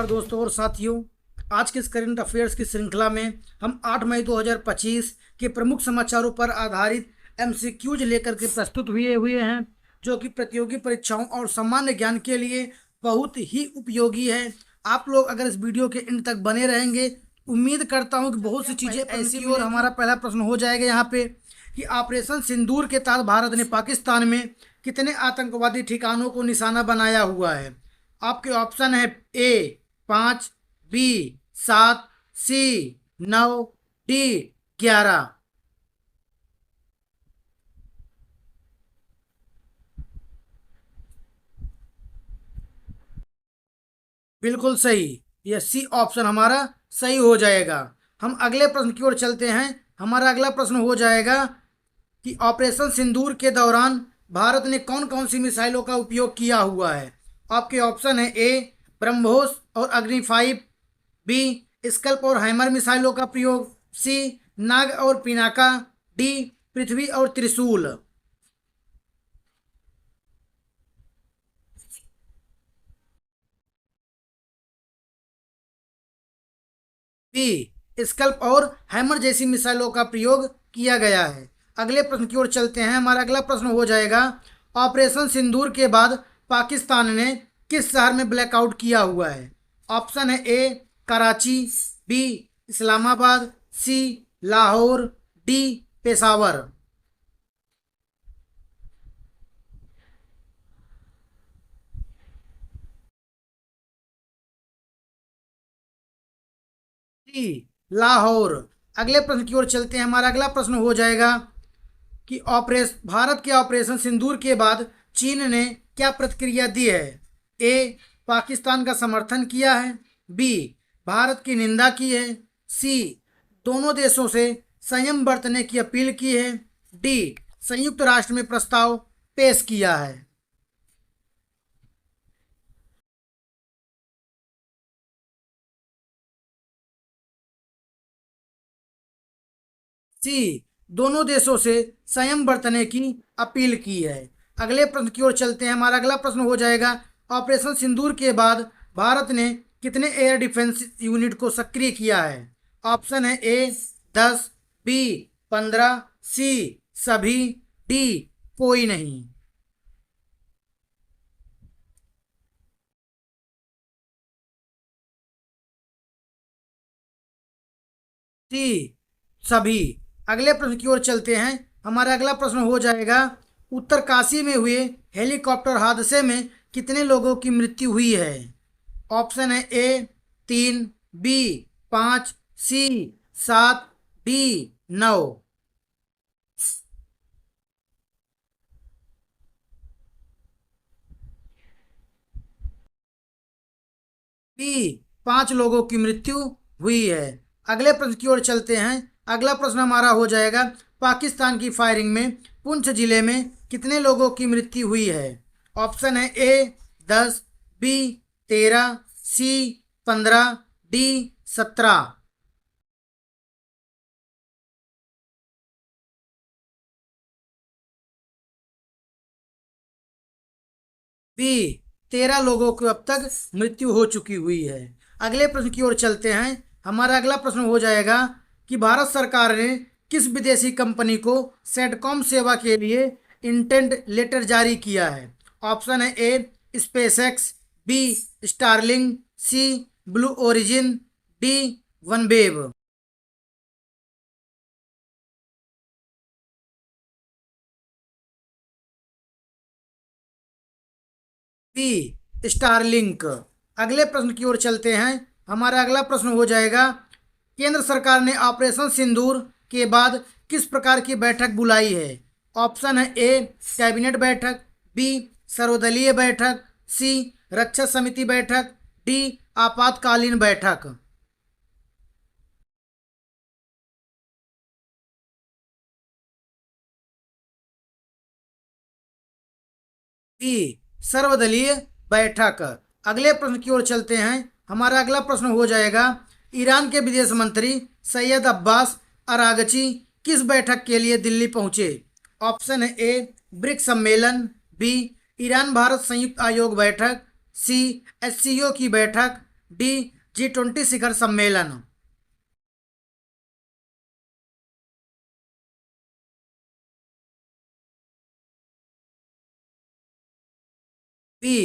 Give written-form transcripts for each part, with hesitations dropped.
नमस्कार दोस्तों और साथियों। आज के इस करंट अफेयर्स की श्रृंखला में हम 8 मई 2025 के प्रमुख समाचारों पर आधारित एमसीक्यूज लेकर के प्रस्तुत हुए हैं, जो कि प्रतियोगी परीक्षाओं और सामान्य ज्ञान के लिए बहुत ही उपयोगी है। आप लोग अगर इस वीडियो के एंड तक बने रहेंगे, उम्मीद करता हूं कि बहुत सी चीज़ें ऐसी। और हमारा पहला प्रश्न हो जाएगा यहाँ पे कि ऑपरेशन सिंदूर के तहत भारत ने पाकिस्तान में कितने आतंकवादी ठिकानों को निशाना बनाया हुआ है। आपके ऑप्शन है ए 5, बी 7, सी 9, डी 11। बिल्कुल सही, यह सी ऑप्शन हमारा सही हो जाएगा। हम अगले प्रश्न की ओर चलते हैं। हमारा अगला प्रश्न हो जाएगा कि ऑपरेशन सिंदूर के दौरान भारत ने कौन कौन सी मिसाइलों का उपयोग किया हुआ है। आपके ऑप्शन है ए ब्रह्मोस और अग्नि 5, बी स्कल्प और हैमर मिसाइलों का प्रयोग, सी नाग और पिनाका, डी पृथ्वी और त्रिशूल। बी स्कल्प और हैमर जैसी मिसाइलों का प्रयोग किया गया है। अगले प्रश्न की ओर चलते हैं। हमारा अगला प्रश्न हो जाएगा, ऑपरेशन सिंदूर के बाद पाकिस्तान ने किस शहर में ब्लैकआउट किया हुआ है। ऑप्शन है ए कराची, बी इस्लामाबाद, सी लाहौर, डी पेशावर। डी लाहौर। अगले प्रश्न की ओर चलते हैं। हमारा अगला प्रश्न हो जाएगा कि भारत के ऑपरेशन सिंदूर के बाद चीन ने क्या प्रतिक्रिया दी है। ए पाकिस्तान का समर्थन किया है, बी भारत की निंदा की है, सी दोनों देशों से संयम बरतने की अपील की है, डी संयुक्त राष्ट्र में प्रस्ताव पेश किया है। सी दोनों देशों से संयम बरतने की अपील की है। अगले प्रश्न की ओर चलते हैं। हमारा अगला प्रश्न हो जाएगा, ऑपरेशन सिंदूर के बाद भारत ने कितने एयर डिफेंस यूनिट को सक्रिय किया है। ऑप्शन है ए 10, बी 15, सी सभी, डी कोई नहीं। सी सभी। अगले प्रश्न की ओर चलते हैं। हमारा अगला प्रश्न हो जाएगा, उत्तरकाशी में हुए हेलीकॉप्टर हादसे में कितने लोगों की मृत्यु हुई है। ऑप्शन है ए 3, बी 5, सी 7, डी 9। बी 5 लोगों की मृत्यु हुई है। अगले प्रश्न की ओर चलते हैं। अगला प्रश्न हमारा हो जाएगा, पाकिस्तान की फायरिंग में पुंछ जिले में कितने लोगों की मृत्यु हुई है। ऑप्शन है ए 10, बी 13, सी 15, डी 17। बी 13 लोगों की अब तक मृत्यु हो चुकी हुई है। अगले प्रश्न की ओर चलते हैं। हमारा अगला प्रश्न हो जाएगा कि भारत सरकार ने किस विदेशी कंपनी को सेटकॉम सेवा के लिए इंटेंट लेटर जारी किया है। ऑप्शन है A SpaceX, B Starlink, C Blue Origin, D OneWeb. B Starlink. अगले प्रश्न की ओर चलते हैं। हमारा अगला प्रश्न हो जाएगा, केंद्र सरकार ने ऑपरेशन सिंदूर के बाद किस प्रकार की बैठक बुलाई है। ऑप्शन है ए कैबिनेट बैठक, बी सर्वदलीय बैठक, सी रक्षा समिति बैठक, डी आपातकालीन बैठक। बी सर्वदलीय बैठक। अगले प्रश्न की ओर चलते हैं। हमारा अगला प्रश्न हो जाएगा, ईरान के विदेश मंत्री सैयद अब्बास अरागची किस बैठक के लिए दिल्ली पहुंचे। ऑप्शन है ए ब्रिक्स सम्मेलन, बी ईरान भारत संयुक्त आयोग बैठक, सी एससीओ की बैठक, डी G20 शिखर सम्मेलन। बी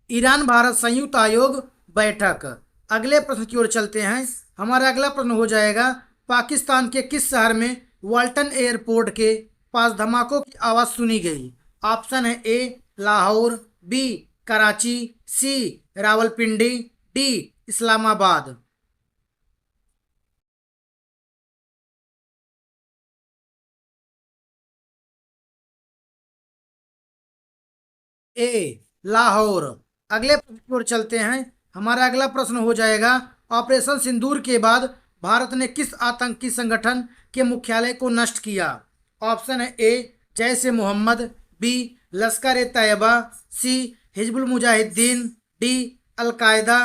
ईरान भारत संयुक्त आयोग बैठक। अगले प्रश्न की ओर चलते हैं। हमारा अगला प्रश्न हो जाएगा, पाकिस्तान के किस शहर में वाल्टन एयरपोर्ट के पास धमाकों की आवाज सुनी गई? ऑप्शन है ए लाहौर, बी कराची, सी रावलपिंडी, डी इस्लामाबाद। ए लाहौर। अगले प्रश्न की ओर चलते हैं। हमारा अगला प्रश्न हो जाएगा, ऑपरेशन सिंदूर के बाद भारत ने किस आतंकी संगठन के मुख्यालय को नष्ट किया? ऑप्शन है A Jaish e Mohammed, B Lashkar e Taiba, C Hizbul Mujahideen, D Al Qaeda.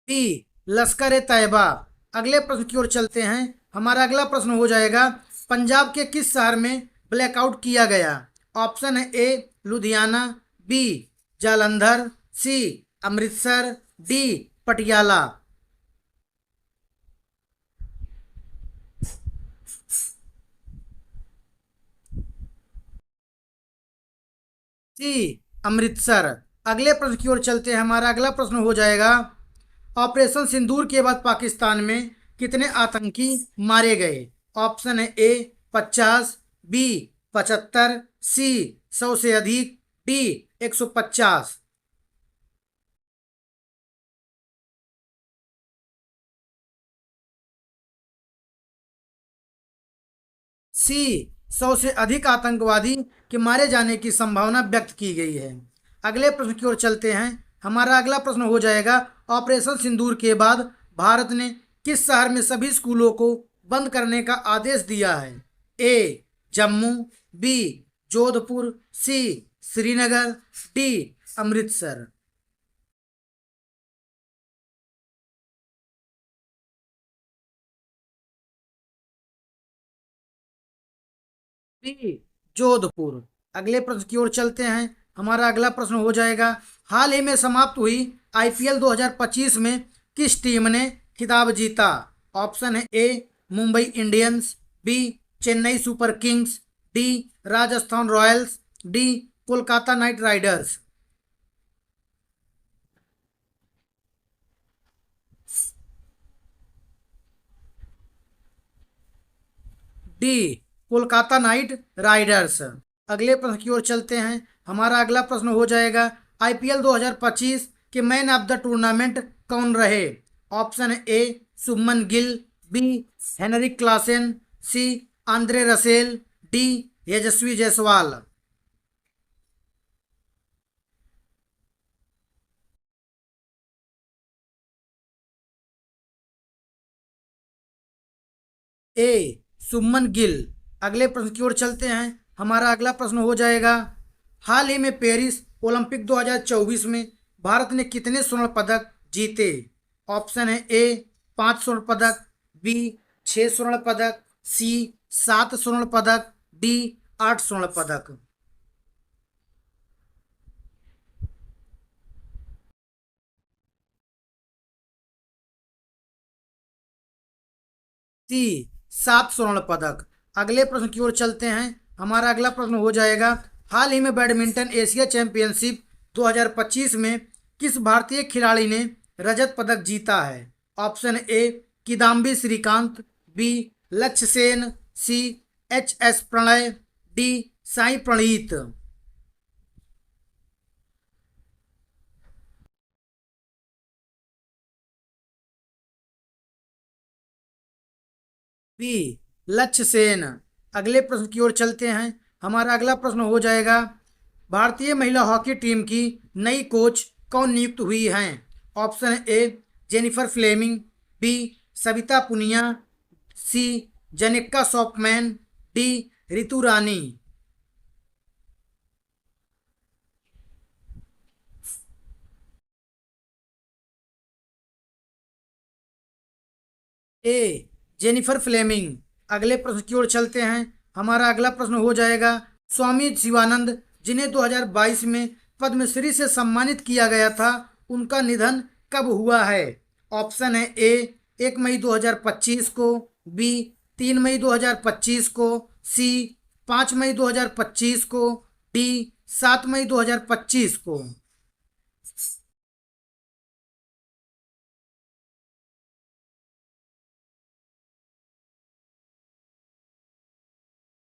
B Lashkar e Taiba. अगले प्रश्न की ओर चलते हैं। हमारा अगला प्रश्न हो जाएगा, पंजाब के किस शहर में ब्लैकआउट किया गया? ऑप्शन है ए लुधियाना, बी जालंधर, सी अमृतसर, डी पटियाला। सी अमृतसर। अगले प्रश्न की ओर चलते हैं। हमारा अगला प्रश्न हो जाएगा, ऑपरेशन सिंदूर के बाद पाकिस्तान में कितने आतंकी मारे गए? ऑप्शन है ए 50, बी 75, सी 100 से अधिक, डी 150। सी 100 से अधिक आतंकवादी के मारे जाने की संभावना व्यक्त की गई है। अगले प्रश्न की ओर चलते हैं। हमारा अगला प्रश्न हो जाएगा, ऑपरेशन सिंदूर के बाद भारत ने किस शहर में सभी स्कूलों को बंद करने का आदेश दिया है? ए जम्मू, बी जोधपुर, सी श्रीनगर, डी अमृतसर। बी जोधपुर। अगले प्रश्न की ओर चलते हैं। हमारा अगला प्रश्न हो जाएगा, हाल ही में समाप्त हुई IPL 2025 में किस टीम ने खिताब जीता? ऑप्शन है A Mumbai Indians, B Chennai Super Kings, D Rajasthan Royals, D Kolkata Knight Riders. D Kolkata Knight Riders. अगले प्रश्न की ओर चलते हैं। हमारा अगला प्रश्न हो जाएगा, IPL 2025 के मैन ऑफ द टूर्नामेंट कौन रहे? ऑप्शन है A Shubman Gill, B Heinrich Klaasen, C Andre Russell, D Yashasvi Jaiswal. A Shubman Gill. अगले प्रश्न की ओर चलते हैं। हमारा अगला प्रश्न हो जाएगा, हाल ही में पेरिस ओलंपिक 2024 में भारत ने कितने स्वर्ण पदक जीते? ऑप्शन है ए 5 स्वर्ण पदक, बी 6 स्वर्ण पदक, सी 7 स्वर्ण पदक, डी 8 स्वर्ण पदक। सी 7 स्वर्ण पदक। अगले प्रश्न की ओर चलते हैं। हमारा अगला प्रश्न हो जाएगा, हाल ही में बैडमिंटन एशिया चैंपियनशिप 2025 में किस भारतीय खिलाड़ी ने रजत पदक जीता है? Option A Kidambi Srikanth, B Lakshya Sen, C HS Prannoy, D Sai Praneeth. B Lakshya Sen. अगले प्रश्न की ओर चलते हैं। हमारा अगला प्रश्न हो जाएगा, भारतीय महिला हॉकी टीम की नई कोच कौन नियुक्त हुई हैं? Option A Jennifer Fleming, B Savita Punia, C Janneke Schopman, D Ritu Rani. A Jennifer Fleming. अगले प्रश्न की ओर चलते हैं। हमारा अगला प्रश्न हो जाएगा, स्वामी शिवानंद जिन्हें 2022 में पद्मश्री से सम्मानित किया गया था, उनका निधन कब हुआ है? ऑप्शन है ए 1 मई 2025 को, बी 3 मई 2025 को, सी 5 मई 2025 को, डी 7 मई 2025 को।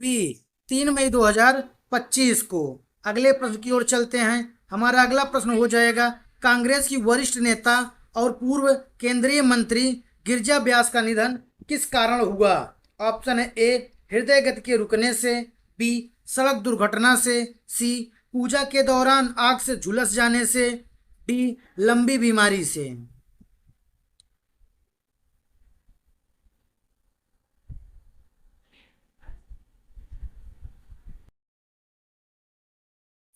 बी 3 मई 2025 को। अगले प्रश्न की ओर चलते हैं। हमारा अगला प्रश्न हो जाएगा, कांग्रेस की वरिष्ठ नेता और पूर्व केंद्रीय मंत्री गिरिजा व्यास का निधन किस कारण हुआ? ऑप्शन है ए हृदय गति के रुकने से, बी सड़क दुर्घटना से, सी पूजा के दौरान आग से झुलस जाने से, डी लंबी बीमारी से।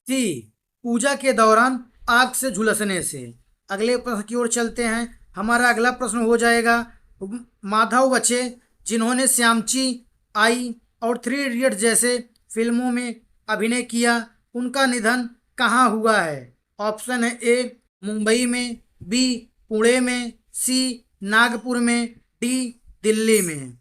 सी पूजा के दौरान आग से झुलसने से। अगले प्रश्न की ओर चलते हैं। हमारा अगला प्रश्न हो जाएगा, माधव बच्चे जिन्होंने श्यामची आई और 3 इडियट जैसे फिल्मों में अभिनय किया, उनका निधन कहाँ हुआ है? ऑप्शन है ए मुंबई में, बी पुणे में, सी नागपुर में, डी दिल्ली में।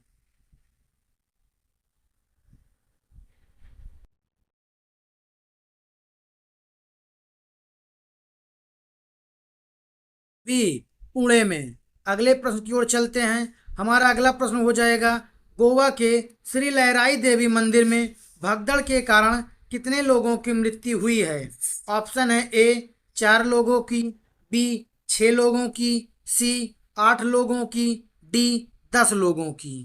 बी पुणे में। अगले प्रश्न की ओर चलते हैं। हमारा अगला प्रश्न हो जाएगा, गोवा के श्री लहराई देवी मंदिर में भगदड़ के कारण कितने लोगों की मृत्यु हुई है? ऑप्शन है ए 4 लोगों की, बी 6 लोगों की, सी 8 लोगों की, डी 10 लोगों की।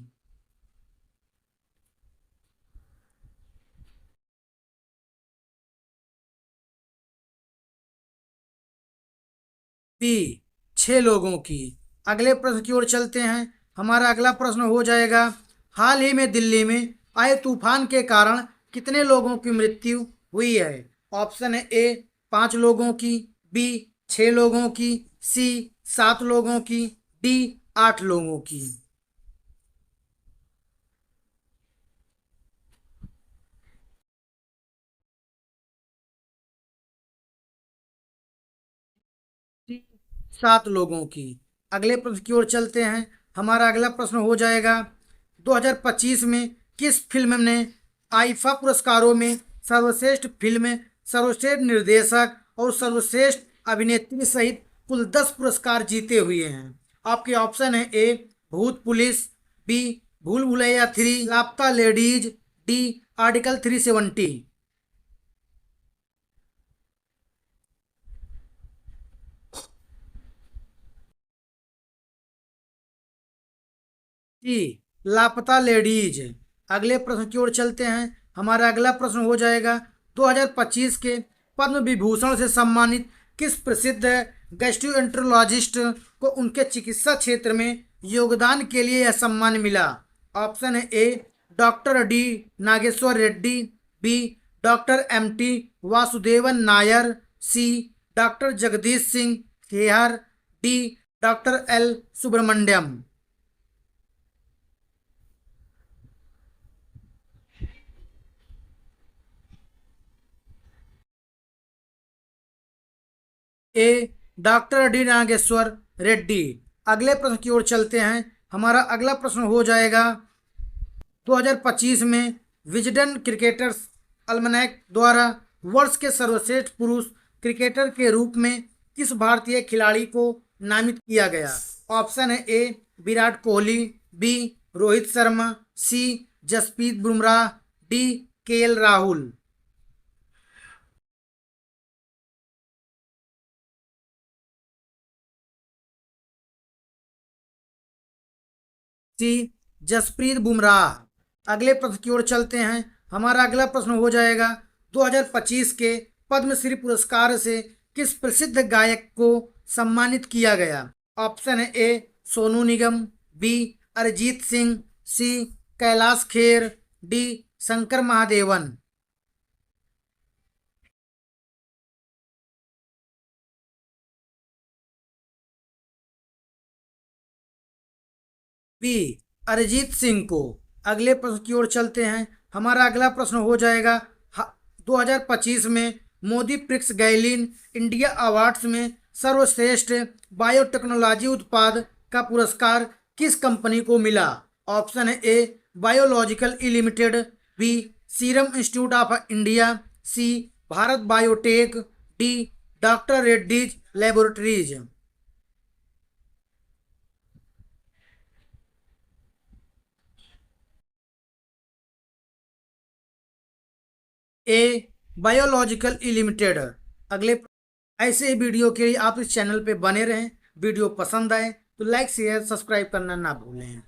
बी 6 लोगों की। अगले प्रश्न की ओर चलते हैं। हमारा अगला प्रश्न हो जाएगा, हाल ही में दिल्ली में आए तूफान के कारण कितने लोगों की मृत्यु हुई है? ऑप्शन है ए 5 लोगों की, बी 6 लोगों की, सी 7 लोगों की, डी 8 लोगों की। डी 7 लोगों की। अगले प्रश्न की ओर चलते हैं। हमारा अगला प्रश्न हो जाएगा, 2025 में किस फिल्म ने आईफा पुरस्कारों में सर्वश्रेष्ठ फिल्म, सर्वश्रेष्ठ निर्देशक और सर्वश्रेष्ठ अभिनेत्री सहित कुल 10 पुरस्कार जीते हुए हैं? आपके ऑप्शन है ए भूत पुलिस, बी भूल भुलैया 3, लापता लेडीज, डी आर्टिकल 370। जी लापता लेडीज। अगले प्रश्न की ओर चलते हैं। हमारा अगला प्रश्न हो जाएगा, 2025 के पद्म विभूषण से सम्मानित किस प्रसिद्ध गैस्ट्रोएंटरोलॉजिस्ट को उनके चिकित्सा क्षेत्र में योगदान के लिए यह सम्मान मिला? ऑप्शन है A doctor D Nageshwar Reddy, B doctor MT Vasudevan Nair, C doctor Jagdish Singh Khehar, D doctor L Subramaniam. A doctor D Nageshwar Reddy. अगले प्रश्न की ओर चलते हैं। हमारा अगला प्रश्न हो जाएगा, 2025 में विजडन क्रिकेटर्स अल्मनैक द्वारा वर्ष के सर्वश्रेष्ठ पुरुष क्रिकेटर के रूप में किस भारतीय खिलाड़ी को नामित किया गया? ऑप्शन है ए विराट कोहली, बी रोहित शर्मा, सी जसप्रीत बुमराह, डी KL राहुल। सी जसप्रीत बुमराह। अगले प्रश्न की ओर चलते हैं। हमारा अगला प्रश्न हो जाएगा, 2025 के पद्मश्री पुरस्कार से किस प्रसिद्ध गायक को सम्मानित किया गया? ऑप्शन है ए सोनू निगम, बी अरिजीत सिंह, सी कैलाश खेर, डी शंकर महादेवन। बी अरिजीत सिंह को। अगले प्रश्न की ओर चलते हैं। हमारा अगला प्रश्न हो जाएगा 2025 में मोदी प्रिक्स गैलिन इंडिया अवार्ड्स में सर्वश्रेष्ठ बायोटेक्नोलॉजी उत्पाद का पुरस्कार किस कंपनी को मिला? ऑप्शन है A biological E limited, B serum institute of India, C Bharat biotech, D doctor Reddy's laboratories. A biological E limited. अगले ऐसे ही वीडियो के लिए आप इस चैनल पे बने रहें। वीडियो पसंद आए तो लाइक शेयर सब्सक्राइब करना ना भूलें।